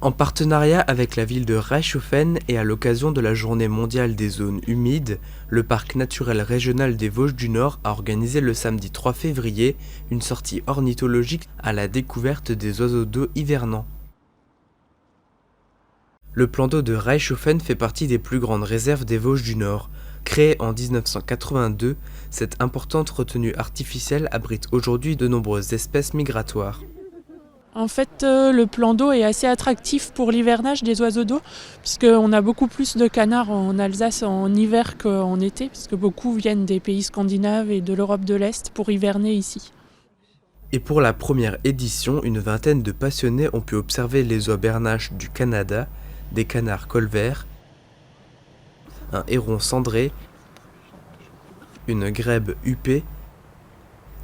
En partenariat avec la ville de Reichshoffen et à l'occasion de la Journée mondiale des zones humides, le parc naturel régional des Vosges du Nord a organisé le samedi 3 février une sortie ornithologique à la découverte des oiseaux d'eau hivernants. Le plan d'eau de Reichshoffen fait partie des plus grandes réserves des Vosges du Nord. Créée en 1982, cette importante retenue artificielle abrite aujourd'hui de nombreuses espèces migratoires. En fait, le plan d'eau est assez attractif pour l'hivernage des oiseaux d'eau, puisqu'on a beaucoup plus de canards en Alsace en hiver qu'en été, puisque beaucoup viennent des pays scandinaves et de l'Europe de l'Est pour hiverner ici. Et pour la première édition, une vingtaine de passionnés ont pu observer les oies bernaches du Canada, des canards colverts, un héron cendré, une grèbe huppée,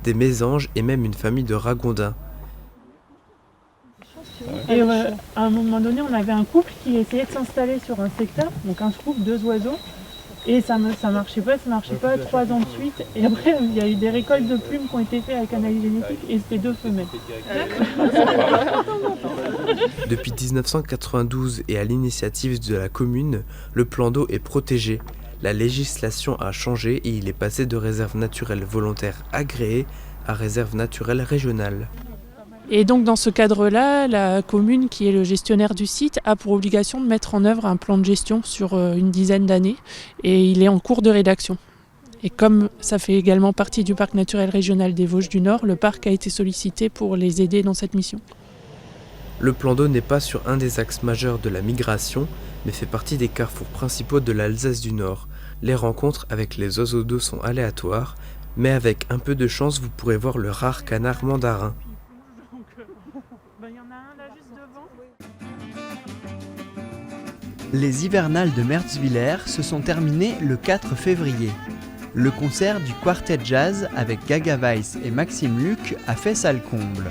des mésanges et même une famille de ragondins. Et à un moment donné, on avait un couple qui essayait de s'installer sur un secteur, donc un groupe, 2 oiseaux, et ça marchait pas, 3 ans de suite. Et après, il y a eu des récoltes de plumes qui ont été faites avec analyse génétique, et c'était 2 femelles. Depuis 1992 et à l'initiative de la commune, le plan d'eau est protégé. La législation a changé et il est passé de réserve naturelle volontaire agréée à réserve naturelle régionale. Et donc dans ce cadre-là, la commune, qui est le gestionnaire du site, a pour obligation de mettre en œuvre un plan de gestion sur une dizaine d'années, et il est en cours de rédaction. Et comme ça fait également partie du parc naturel régional des Vosges du Nord, le parc a été sollicité pour les aider dans cette mission. Le plan d'eau n'est pas sur un des axes majeurs de la migration, mais fait partie des carrefours principaux de l'Alsace du Nord. Les rencontres avec les oiseaux d'eau sont aléatoires, mais avec un peu de chance, vous pourrez voir le rare canard mandarin. Les hivernales de Merzwiller se sont terminées le 4 février. Le concert du quartet jazz avec Gaga Weiss et Maxime Luc a fait salle comble.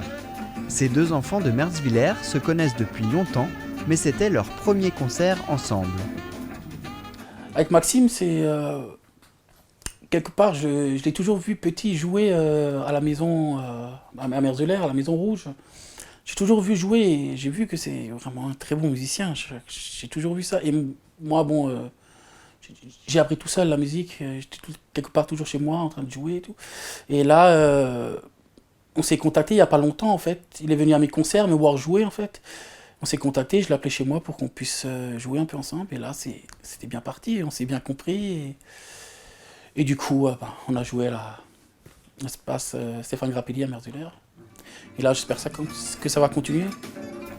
Ces 2 enfants de Merzwiller se connaissent depuis longtemps, mais c'était leur premier concert ensemble. Avec Maxime, c'est quelque part, je l'ai toujours vu petit jouer à la maison, à Merzwiller, à la Maison Rouge. J'ai toujours vu jouer et j'ai vu que c'est vraiment un très bon musicien. J'ai toujours vu ça. Et moi, bon, j'ai appris tout seul la musique. J'étais quelque part toujours chez moi en train de jouer et tout. Et là, on s'est contacté il n'y a pas longtemps en fait. Il est venu à mes concerts me voir jouer en fait. On s'est contacté, je l'ai appelé chez moi pour qu'on puisse jouer un peu ensemble. Et là, c'était bien parti, on s'est bien compris. Et du coup, on a joué à l'espace Stéphane Grappelli à Merzwiller. Et là, j'espère que ça va continuer.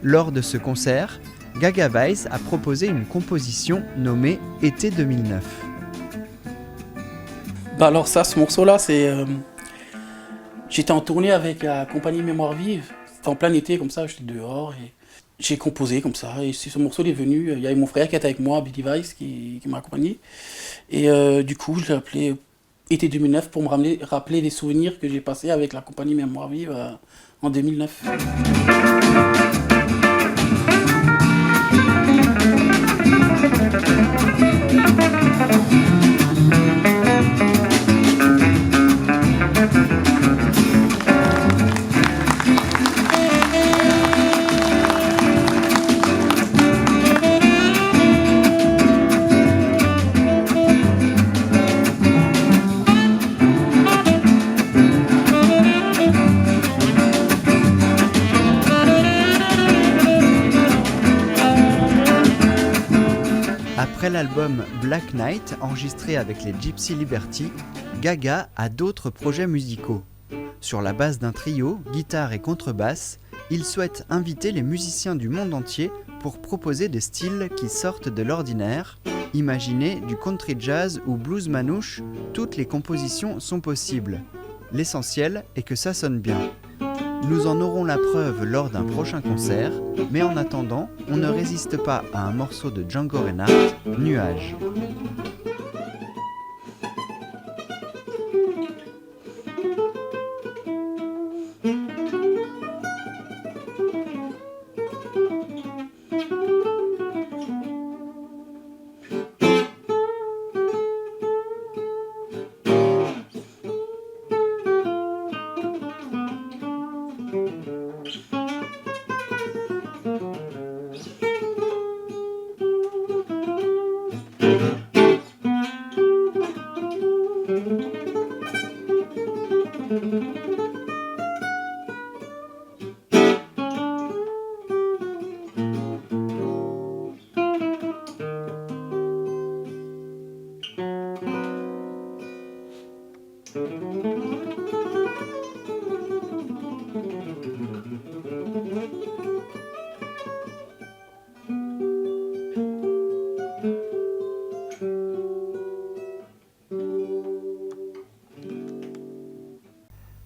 Lors de ce concert, Gaga Weiss a proposé une composition nommée Été 2009. Alors ça, ce morceau-là, c'est... j'étais en tournée avec la compagnie Mémoire Vive. C'était en plein été, comme ça, j'étais dehors et j'ai composé comme ça. Et ce morceau est venu, il y avait mon frère qui était avec moi, Billy Weiss, qui m'a accompagné. Et du coup, je l'ai appelé Été 2009 pour me rappeler les souvenirs que j'ai passés avec la compagnie Mémoire Vive en 2009. Après l'album Black Knight, enregistré avec les Gypsy Liberty, Gaga a d'autres projets musicaux. Sur la base d'un trio, guitare et contrebasse, il souhaite inviter les musiciens du monde entier pour proposer des styles qui sortent de l'ordinaire. Imaginez du country jazz ou blues manouche, toutes les compositions sont possibles. L'essentiel est que ça sonne bien. Nous en aurons la preuve lors d'un prochain concert, mais en attendant, on ne résiste pas à un morceau de Django Reinhardt, Nuages.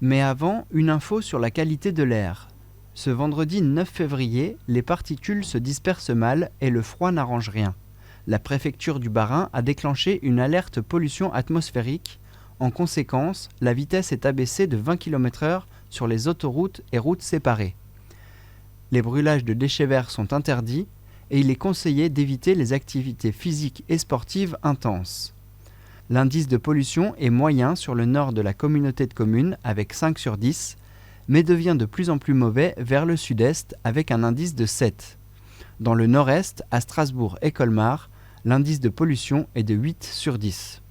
Mais avant, une info sur la qualité de l'air. Ce vendredi 9 février, les particules se dispersent mal et le froid n'arrange rien. La préfecture du Bas-Rhin a déclenché une alerte pollution atmosphérique. En conséquence, la vitesse est abaissée de 20 km/h sur les autoroutes et routes séparées. Les brûlages de déchets verts sont interdits et il est conseillé d'éviter les activités physiques et sportives intenses. L'indice de pollution est moyen sur le nord de la communauté de communes avec 5 sur 10, mais devient de plus en plus mauvais vers le sud-est avec un indice de 7. Dans le nord-est, à Strasbourg et Colmar, l'indice de pollution est de 8 sur 10.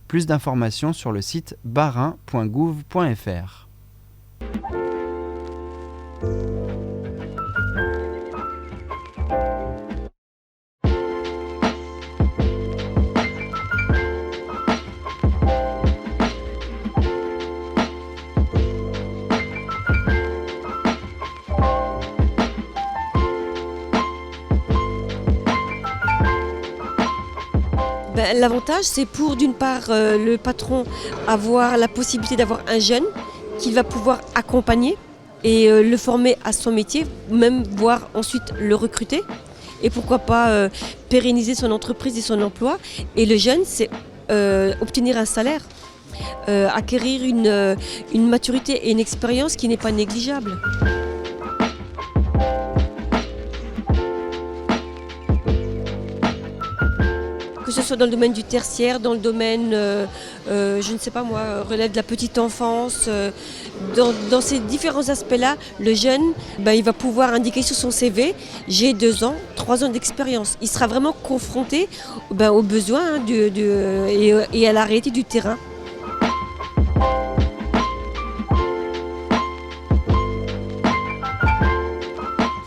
Plus d'informations sur le site barin.gouv.fr. L'avantage, c'est pour d'une part le patron avoir la possibilité d'avoir un jeune qu'il va pouvoir accompagner et le former à son métier, même voire ensuite le recruter et pourquoi pas pérenniser son entreprise et son emploi. Et le jeune, c'est obtenir un salaire, acquérir une maturité et une expérience qui n'est pas négligeable. Que ce soit dans le domaine du tertiaire, dans le domaine, je ne sais pas moi, relève de la petite enfance, dans ces différents aspects-là, le jeune, il va pouvoir indiquer sur son CV, j'ai 2 ans, 3 ans d'expérience. Il sera vraiment confronté aux besoins et à la réalité du terrain.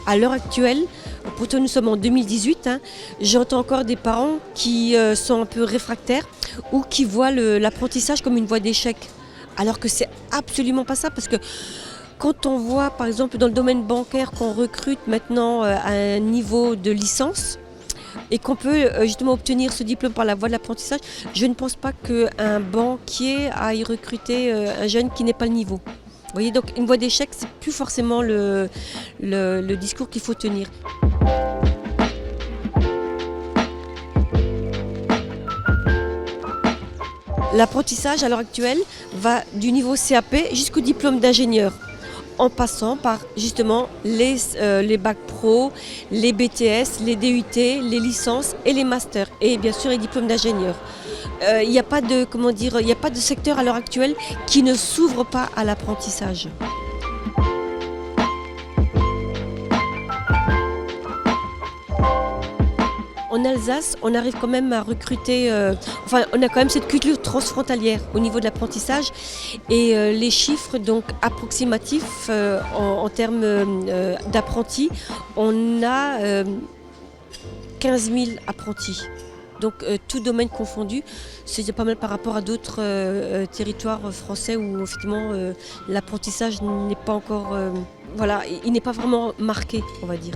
À l'heure actuelle, pourtant nous sommes en 2018, j'entends encore des parents qui sont un peu réfractaires ou qui voient l'apprentissage comme une voie d'échec. Alors que c'est absolument pas ça, parce que quand on voit par exemple dans le domaine bancaire qu'on recrute maintenant à un niveau de licence et qu'on peut justement obtenir ce diplôme par la voie de l'apprentissage, je ne pense pas qu'un banquier aille recruter un jeune qui n'est pas le niveau. Vous voyez, donc une voie d'échec, c'est plus forcément le discours qu'il faut tenir. L'apprentissage à l'heure actuelle va du niveau CAP jusqu'au diplôme d'ingénieur, en passant par justement les bacs pro, les BTS, les DUT, les licences et les masters, et bien sûr les diplômes d'ingénieur. Il n'y a pas de secteur à l'heure actuelle qui ne s'ouvre pas à l'apprentissage. En Alsace, on arrive quand même à recruter, on a quand même cette culture transfrontalière au niveau de l'apprentissage et les chiffres donc approximatifs en termes d'apprentis, on a 15 000 apprentis. Donc tout domaine confondu, c'est pas mal par rapport à d'autres territoires français où effectivement l'apprentissage n'est pas encore, il n'est pas vraiment marqué, on va dire.